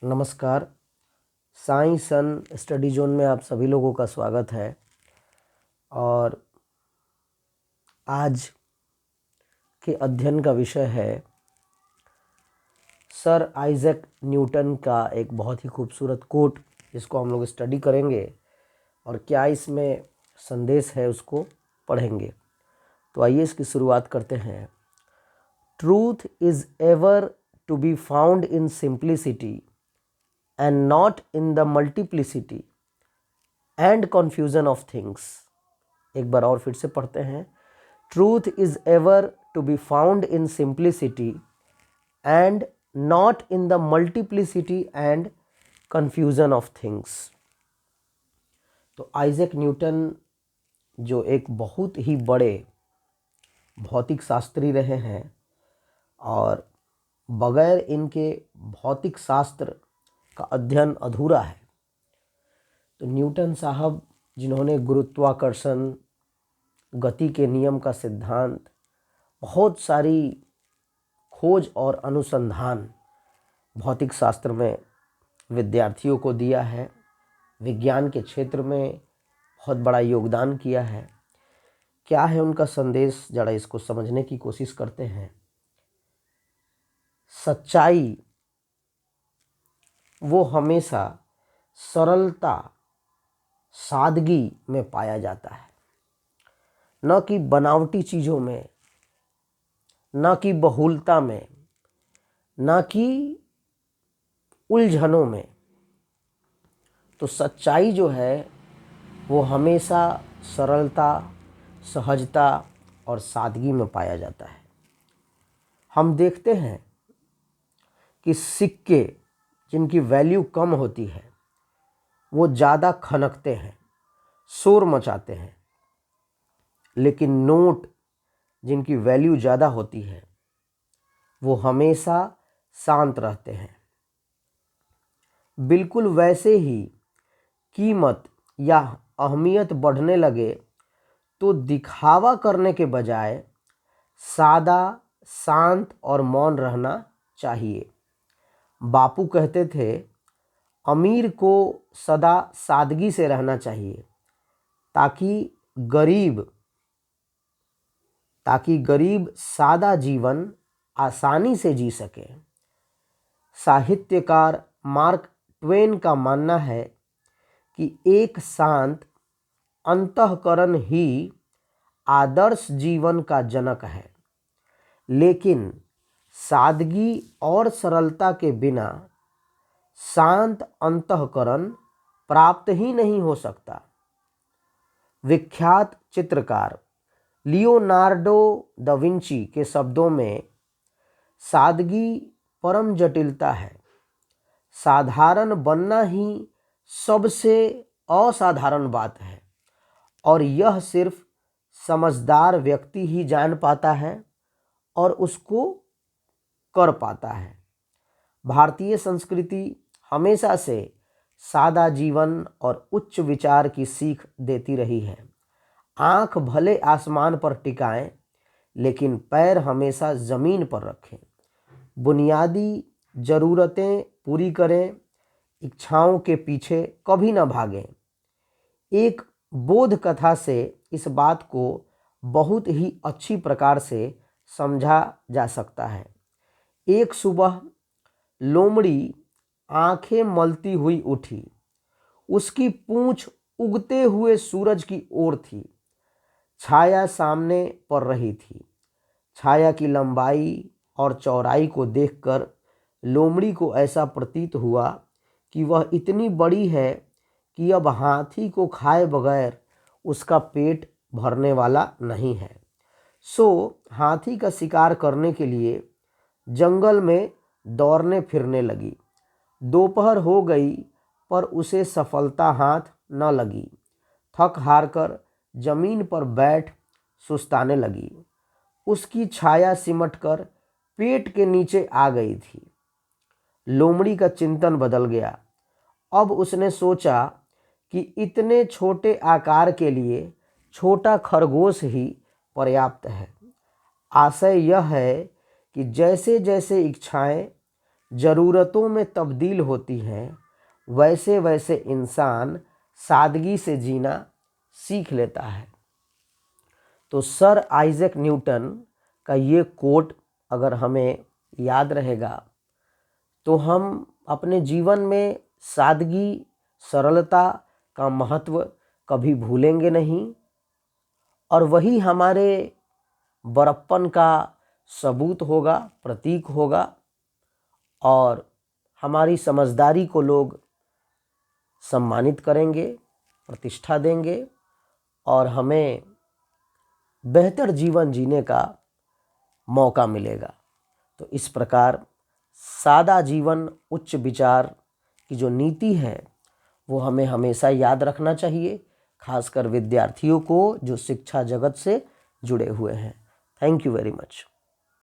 नमस्कार। साई सन study zone में आप सभी लोगों का स्वागत है। और आज के अध्ययन का विषय है सर आइजैक न्यूटन का एक बहुत ही खूबसूरत कोट, जिसको हम लोग स्टडी करेंगे और क्या इसमें संदेश है उसको पढ़ेंगे। तो आइए इसकी शुरुआत करते हैं। Truth is ever to be found in simplicity and not in the multiplicity and confusion of things। एक बार और फिर से पढ़ते हैं। Truth is ever to be found in simplicity and not in the multiplicity and confusion of things। तो Isaac Newton जो एक बहुत ही बड़े भौतिक शास्त्री रहे हैं और बगैर इनके भौतिक शास्त्र का अध्ययन अधूरा है। तो न्यूटन साहब, जिन्होंने गुरुत्वाकर्षण, गति के नियम का सिद्धांत, बहुत सारी खोज और अनुसंधान भौतिक शास्त्र में विद्यार्थियों को दिया है, विज्ञान के क्षेत्र में बहुत बड़ा योगदान किया है। क्या है उनका संदेश, जरा इसको समझने की कोशिश करते हैं। सच्चाई वो हमेशा सरलता, सादगी में पाया जाता है, न कि बनावटी चीज़ों में, न कि बहुलता में, न कि उलझनों में। तो सच्चाई जो है वो हमेशा सरलता, सहजता और सादगी में पाया जाता है। हम देखते हैं कि सिक्के जिनकी वैल्यू कम होती है वो ज़्यादा खनकते हैं, शोर मचाते हैं, लेकिन नोट जिनकी वैल्यू ज़्यादा होती है वो हमेशा शांत रहते हैं। बिल्कुल वैसे ही कीमत या अहमियत बढ़ने लगे तो दिखावा करने के बजाय सादा, शांत और मौन रहना चाहिए। बापू कहते थे, अमीर को सदा सादगी से रहना चाहिए ताकि गरीब सादा जीवन आसानी से जी सके। साहित्यकार मार्क ट्वेन का मानना है कि एक शांत अंतःकरण ही आदर्श जीवन का जनक है, लेकिन सादगी और सरलता के बिना शांत अंतःकरण प्राप्त ही नहीं हो सकता। विख्यात चित्रकार लियोनार्डो दा विंची के शब्दों में, सादगी परम जटिलता है। साधारण बनना ही सबसे असाधारण बात है और यह सिर्फ समझदार व्यक्ति ही जान पाता है और उसको कर पाता है। भारतीय संस्कृति हमेशा से सादा जीवन और उच्च विचार की सीख देती रही है। आँख भले आसमान पर टिकाएं, लेकिन पैर हमेशा ज़मीन पर रखें। बुनियादी ज़रूरतें पूरी करें, इच्छाओं के पीछे कभी न भागें। एक बोध कथा से इस बात को बहुत ही अच्छी प्रकार से समझा जा सकता है। एक सुबह लोमड़ी आंखें मलती हुई उठी। उसकी पूंछ उगते हुए सूरज की ओर थी। छाया सामने पड़ रही थी। छाया की लंबाई और चौड़ाई को देखकर लोमड़ी को ऐसा प्रतीत हुआ कि वह इतनी बड़ी है कि अब हाथी को खाए बगैर उसका पेट भरने वाला नहीं है। सो हाथी का शिकार करने के लिए जंगल में दौड़ने फिरने लगी। दोपहर हो गई पर उसे सफलता हाथ न लगी। थक हार कर जमीन पर बैठ सुस्ताने लगी। उसकी छाया सिमटकर पेट के नीचे आ गई थी। लोमड़ी का चिंतन बदल गया। अब उसने सोचा कि इतने छोटे आकार के लिए छोटा खरगोश ही पर्याप्त है। आशय यह है कि जैसे जैसे इच्छाएं ज़रूरतों में तब्दील होती हैं, वैसे वैसे इंसान सादगी से जीना सीख लेता है। तो सर आइजैक न्यूटन का ये कोट अगर हमें याद रहेगा तो हम अपने जीवन में सादगी, सरलता का महत्व कभी भूलेंगे नहीं, और वही हमारे बड़प्पन का सबूत होगा, प्रतीक होगा, और हमारी समझदारी को लोग सम्मानित करेंगे, प्रतिष्ठा देंगे, और हमें बेहतर जीवन जीने का मौका मिलेगा। तो इस प्रकार सादा जीवन उच्च विचार की जो नीति है वो हमें हमेशा याद रखना चाहिए, खासकर विद्यार्थियों को जो शिक्षा जगत से जुड़े हुए हैं। Thank you very much.